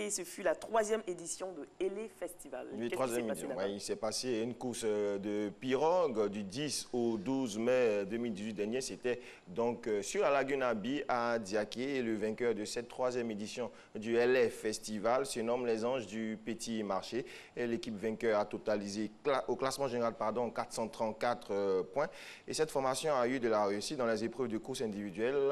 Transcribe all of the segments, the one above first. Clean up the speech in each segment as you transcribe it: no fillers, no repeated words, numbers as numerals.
et ce fut la 3e édition de Elé Festival. Oui, 3e édition. Ouais, il s'est passé une course de pirogue du 10 au 12 mai 2018 dernier. C'était donc sur la lagune Abi à Diaké. Et le vainqueur de cette 3e édition du Elé Festival se nomme les Anges du Petit Marché. Et l'équipe vainqueur a totalisé au classement général 434 points. Et cette formation a eu de la réussite dans les épreuves de course individuelle,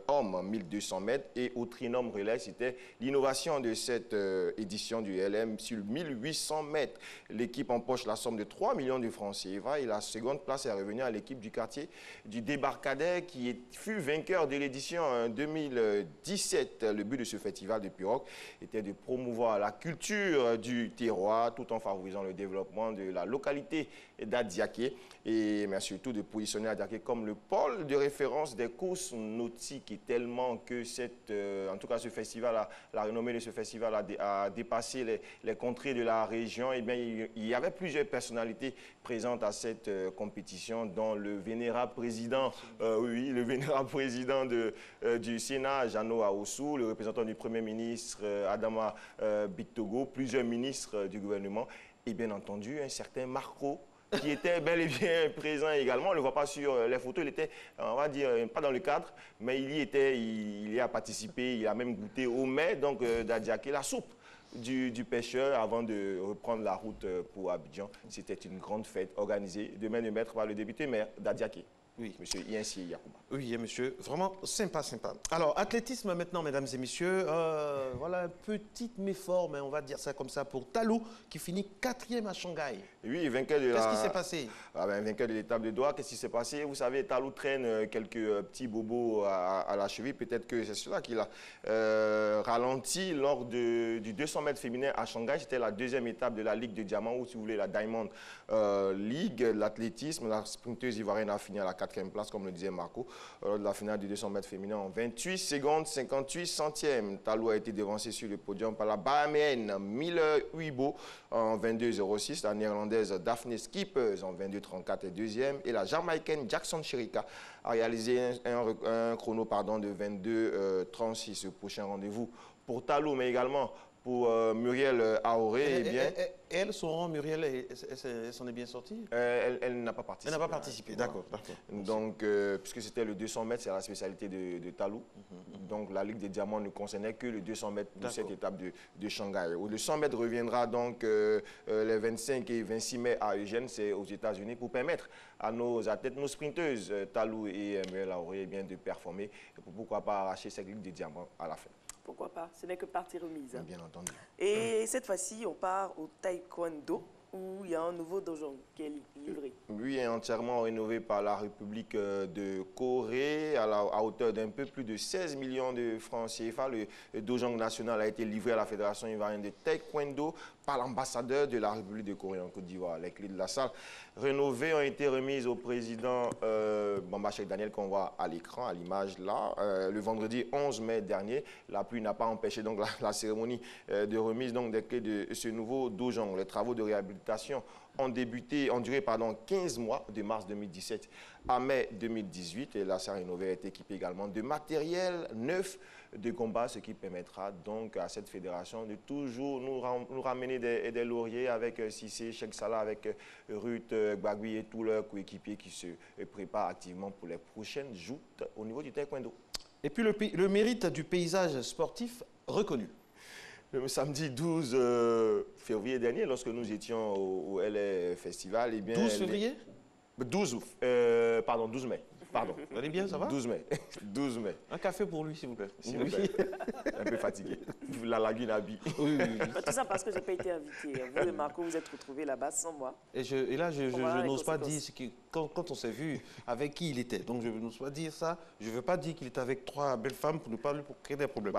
hommes 1200 mètres et au trinôme relais. C'était l'innovation de cette édition du LM sur 1800 mètres. L'équipe empoche la somme de 3 millions de francs CFA et la seconde place est revenue à l'équipe du quartier du Débarcadère qui fut vainqueur de l'édition 2017. Le but de ce festival de pirogue était de promouvoir la culture du terroir tout en favorisant le développement de la localité d'Adiaké et mais surtout de positionner Adiaké comme le pôle de référence des courses nautiques et tellement que en tout cas ce festival, la renommée de ce festival a dépassé les contrées de la région. Et bien, il y avait plusieurs personnalités présentes à cette compétition, dont le vénérable président, le vénérable président du Sénat, Jeannot Aossou, le représentant du Premier ministre, Adama Bictogo, plusieurs ministres du gouvernement et bien entendu un certain Marco, qui était bel et bien présent également. On ne le voit pas sur les photos, il était, on va dire, pas dans le cadre, mais il y était, il y a participé, il a même goûté au mets d'Adiaké, la soupe du pêcheur avant de reprendre la route pour Abidjan. C'était une grande fête organisée de main de maître par le député maire d'Adiaké. Oui. Monsieur Yansi Yacouba. Oui, monsieur, vraiment sympa, sympa. Alors, athlétisme maintenant, mesdames et messieurs. Voilà un petit méfort, mais on va dire ça comme ça, pour Talou, qui finit 4e à Shanghai. Oui, vainqueur de la... Qu'est-ce qui s'est passé? Vainqueur de l'étape de Doha, qu'est-ce qui s'est passé? Vous savez, Talou traîne quelques petits bobos à la cheville. Peut-être que c'est cela qui l'a ralenti lors du 200 mètres féminin à Shanghai. C'était la 2e étape de la Ligue de Diamant, ou si vous voulez, la Diamond League, l'athlétisme. La sprinteuse ivoirienne a fini à la 4e place, comme le disait Marco, lors de la finale du 200 mètres féminin en 28 secondes 58 centièmes. Talou a été devancé sur le podium par la Bahaméenne Miller Huibo en 22,06, la néerlandaise Daphne Skippers en 22,34 et 2e, et la jamaïcaine Jackson Chirika a réalisé un chrono de 22,36. Le prochain rendez-vous pour Talou, mais également pour Muriel Aoré, eh bien... Elle, son rang, Muriel, elle s'en est bien sortie? Elle n'a pas participé. Elle n'a pas participé, d'accord. Donc, puisque c'était le 200 mètres, c'est la spécialité de Talou. Donc, la Ligue des Diamants ne concernait que le 200 mètres de cette étape de Shanghai. Le 100 mètres reviendra donc les 25 et 26 mai à Eugène, c'est aux États-Unis, pour permettre à nos athlètes, nos sprinteuses, Talou et Muriel Aoré, de performer. Et pourquoi pas arracher cette Ligue des Diamants à la fin. Pourquoi pas? Ce n'est que partie remise. Bien entendu. Et cette fois-ci, on part au taekwondo, où il y a un nouveau dojo qui est livré. Lui est entièrement rénové par la République de Corée à hauteur d'un peu plus de 16 millions de francs CFA. Le dojo national a été livré à la Fédération ivoirienne de taekwondo par l'ambassadeur de la République de Corée en Côte d'Ivoire. Les clés de la salle rénovées ont été remises au président Bamba Cheikh Daniel qu'on voit à l'écran, à l'image là, le vendredi 11 mai dernier. La pluie n'a pas empêché donc la cérémonie de remise donc, des clés de ce nouveau dojo. Les travaux de réhabilitation ont duré 15 mois, de mars 2017 à mai 2018. Et la salle rénovée est équipée également de matériel neuf de combat, ce qui permettra donc à cette fédération de toujours nous ramener des lauriers avec Cissé, Cheikh Salah, avec Ruth Gbagui et tous leurs coéquipiers qui se préparent activement pour les prochaines joutes au niveau du taekwondo. Et puis le mérite du paysage sportif reconnu. Le samedi 12 février dernier, lorsque nous étions au LA Festival, eh bien... 12 février 12 mai. Pardon. Vous allez bien, ça va? 12 mai. 12 mai. Un café pour lui, s'il vous plaît. S'il vous plaît. Un peu fatigué. La lagune Abi. Oui. Tout ça parce que je n'ai pas été invité. Vous et Marco, vous êtes retrouvés là-bas sans moi. Et là, je n'ose pas dire quand on s'est vu avec qui il était. Donc, je n'ose pas dire ça. Je ne veux pas dire qu'il était avec 3 belles femmes pour ne pas pour créer des problèmes.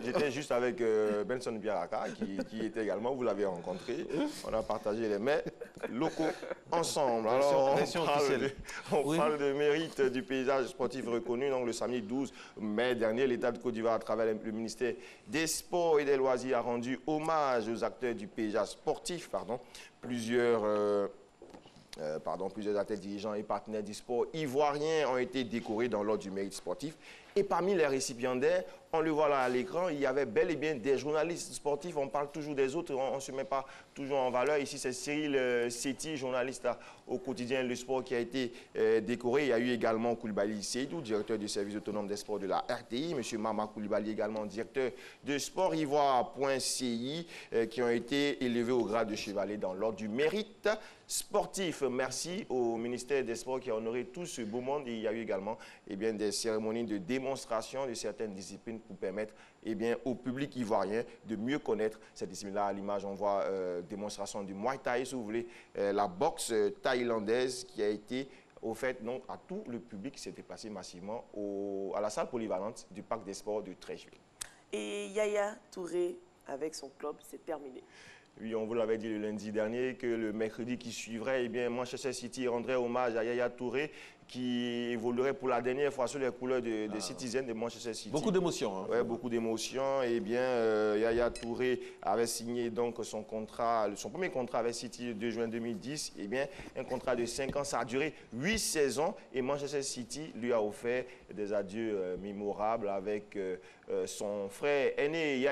J'étais juste avec Benson Biaraka, qui était également, vous l'avez rencontré. On a partagé les mets locaux ensemble. Alors, on parle de mérite du paysage sportif reconnu. Donc, le samedi 12 mai dernier, l'État de Côte d'Ivoire, à travers le ministère des Sports et des Loisirs, a rendu hommage aux acteurs du paysage sportif. Plusieurs athlètes dirigeants et partenaires du sport ivoiriens ont été décorés dans l'ordre du mérite sportif Et parmi les récipiendaires, on le voit là à l'écran, il y avait bel et bien des journalistes sportifs. On parle toujours des autres, on ne se met pas toujours en valeur. Ici, c'est Cyril Séti, journaliste au quotidien Le Sport, qui a été décoré. Il y a eu également Koulibaly Seydou, directeur du service autonome des sports de la RTI. Monsieur Mama Koulibaly, également directeur de Sport Ivoire.ci, qui ont été élevés au grade de chevalier dans l'ordre du mérite sportif. Merci au ministère des Sports qui a honoré tout ce beau monde. Et il y a eu également des cérémonies de démonstration de certaines disciplines pour permettre au public ivoirien de mieux connaître cette discipline-là. À l'image, on voit démonstration du Muay Thai, si vous voulez, la boxe thaïlandaise qui a été offerte donc, à tout le public qui s'est déplacé massivement à la salle polyvalente du Parc des Sports de Treichville. Et Yaya Touré, avec son club, c'est terminé. Oui, on vous l'avait dit le lundi dernier que le mercredi qui suivrait, Manchester City rendrait hommage à Yaya Touré qui évoluerait pour la dernière fois sur les couleurs de Citizen de Manchester City. Beaucoup d'émotions. Hein. Oui, beaucoup d'émotions. Yaya Touré avait signé donc son premier contrat avec City le 2 juin 2010. Un contrat de 5 ans, ça a duré 8 saisons et Manchester City lui a offert des adieux mémorables avec son frère aîné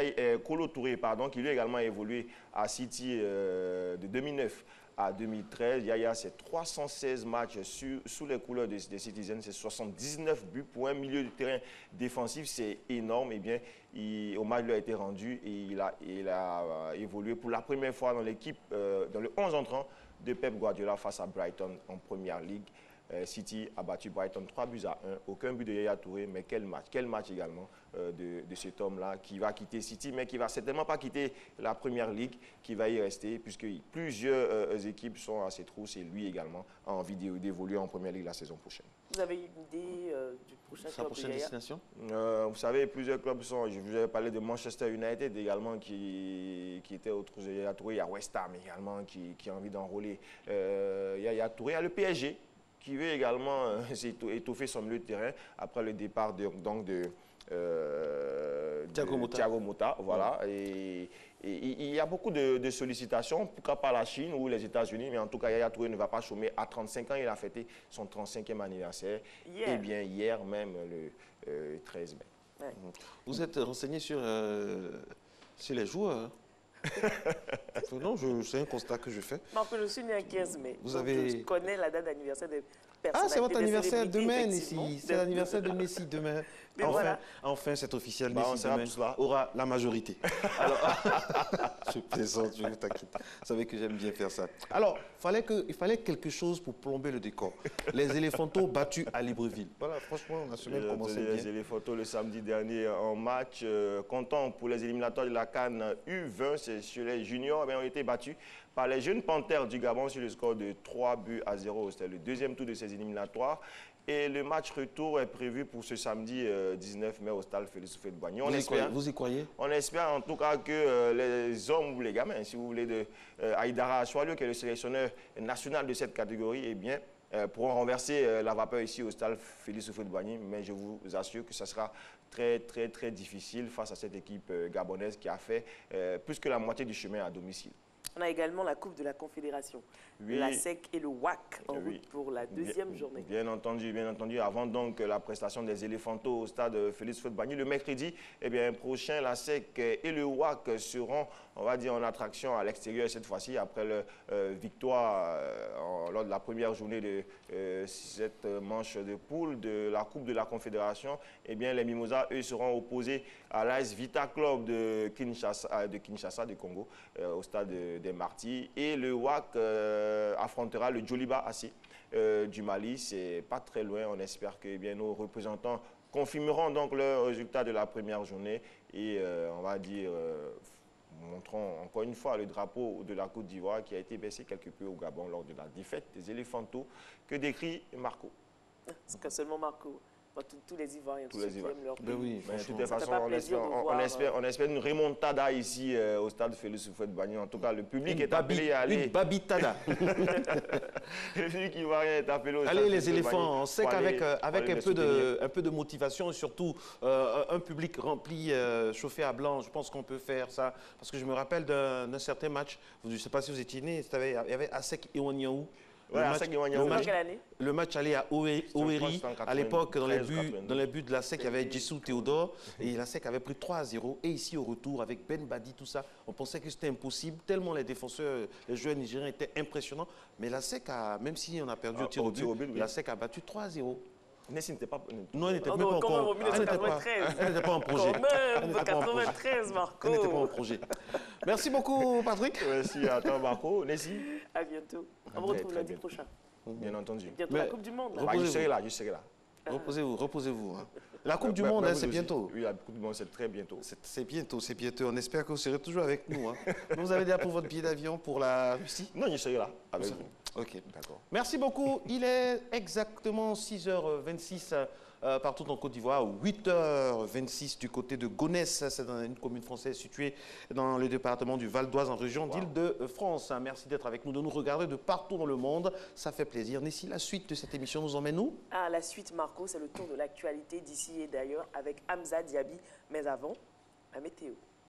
Kolo Touré, qui lui a également évolué à City de 2009 à 2013. Yaya, c'est 316 matchs sous les couleurs des Citizens, c'est 79 buts pour un milieu de terrain défensif, c'est énorme. Hommage lui a été rendu et il a évolué pour la première fois dans l'équipe, dans le 11 entrant de Pep Guardiola face à Brighton en Première Ligue. City a battu Brighton 3-1, aucun but de Yaya Touré, mais quel match également de cet homme-là qui va quitter City, mais qui ne va certainement pas quitter la Première Ligue, qui va y rester, puisque plusieurs équipes sont à ses trousses et lui également a envie d'évoluer en Première Ligue la saison prochaine. Vous avez une idée du prochain club de Yaya? destination? Vous savez, plusieurs clubs sont, je vous avais parlé de Manchester United également, qui était autre de Yaya Touré, il y a West Ham également qui a envie d'enrôler Yaya Touré, il y a le PSG, qui veut également étoffer son milieu de terrain après le départ de Thiago Motta. Voilà. Et il y a beaucoup de sollicitations, pourquoi pas la Chine ou les États-Unis, mais en tout cas, Yaya Touré ne va pas chômer. À 35 ans, il a fêté son 35e anniversaire. Hier même, le 13 mai. Ouais. Vous êtes renseigné sur les joueurs? Non, c'est un constat que je fais. Je suis né le 15 mai. Je connais la date d'anniversaire des personnalités. Ah, c'est votre anniversaire demain ici. C'est l'anniversaire de Messi demain. Enfin, cet officiel Messi demain aura la majorité. Alors, je plaisante, je vous t'inquiète. Vous savez que j'aime bien faire ça. Alors, il fallait quelque chose pour plomber le décor. Les éléphantos battus à Libreville. Voilà, franchement, la semaine commençait bien. Les éléphantos le samedi dernier en match comptant pour les éliminatoires de la CAN U20, sur les juniors, ont été battus par les jeunes Panthères du Gabon sur le score de 3-0. C'était le deuxième tour de ces éliminatoires. Et le match retour est prévu pour ce samedi 19 mai au stade Félix Houphouët-Boigny. Vous y croyez? On espère en tout cas que les hommes ou les gamins, si vous voulez, de Aïdara Achoualio, qui est le sélectionneur national de cette catégorie, pourront renverser la vapeur ici au stade Félix Houphouët-Boigny. Mais je vous assure que ce sera très, très, très difficile face à cette équipe gabonaise qui a fait plus que la moitié du chemin à domicile. On a également la Coupe de la Confédération, la SEC et le WAC en route pour la deuxième journée. Bien entendu. Avant donc la prestation des éléphantos au stade Félix Houphouët-Boigny, le mercredi prochain, la SEC et le WAC seront, on va dire, en attraction à l'extérieur cette fois-ci, après la victoire lors de la première journée de cette manche de poule de la Coupe de la Confédération. Les Mimosas, eux, seront opposés à l'AS Vita Club de Kinshasa, du Congo, au stade des Martyrs. Et le WAC affrontera le Djoliba AC du Mali. C'est pas très loin. On espère que nos représentants confirmeront donc le résultat de la première journée et on va dire montrons encore une fois le drapeau de la Côte d'Ivoire qui a été baissé quelque peu au Gabon lors de la défaite des éléphantos que décrit Marco. C'est que seulement Marco. Tous les Ivoiriens, tous ceux qui aiment leur pays. Oui, de toute façon, on espère une remontada ici au stade Félix Houphouët-Boigny. En tout cas, le public est appelé à aller. Une babitada. Le public ivoirien est appelé au stade. Allez, les éléphants, on sait qu'avec un peu de motivation et surtout un public rempli, chauffé à blanc, je pense qu'on peut faire ça. Parce que je me rappelle d'un certain match, je ne sais pas si vous étiez né, il y avait Asek Iwanyao Le match allait à Oweri. À l'époque, dans les buts de la SEC, il y avait Jessou Théodore. Et la SEC avait pris 3-0. Et ici, au retour, avec Ben Badi, tout ça, on pensait que c'était impossible. Tellement les défenseurs, les joueurs nigériens étaient impressionnants. Mais la SEC, même si on a perdu au tir au but, la SEC a battu 3-0. Nessie n'était pas... Non, elle n'était même pas encore... Elle n'était pas en projet. Quand même, 93, Marco. Elle n'était pas en projet. Merci beaucoup, Patrick. Merci à toi, Marco. Nessie. À bientôt. On vous retrouve lundi prochain. Bien entendu. Bientôt la Coupe du Monde. Je serai là, je serai là. Reposez-vous. Hein. La Coupe du Monde, c'est bientôt. Oui, la Coupe du Monde, c'est très bientôt. C'est bientôt. On espère que vous serez toujours avec nous. Hein. Vous avez déjà pour votre billet d'avion pour la Russie? Non, je serai là, avec vous. Ok, d'accord. Merci beaucoup. Il est exactement 6h26 partout en Côte d'Ivoire, 8h26 du côté de Gonesse. C'est dans une commune française située dans le département du Val d'Oise, en région d'Île-de-France. Merci d'être avec nous, de nous regarder de partout dans le monde. Ça fait plaisir. Nessie, la suite de cette émission nous emmène où? La suite, Marco, c'est le tour de l'actualité d'ici et d'ailleurs avec Hamza Diaby. Mais avant, la météo.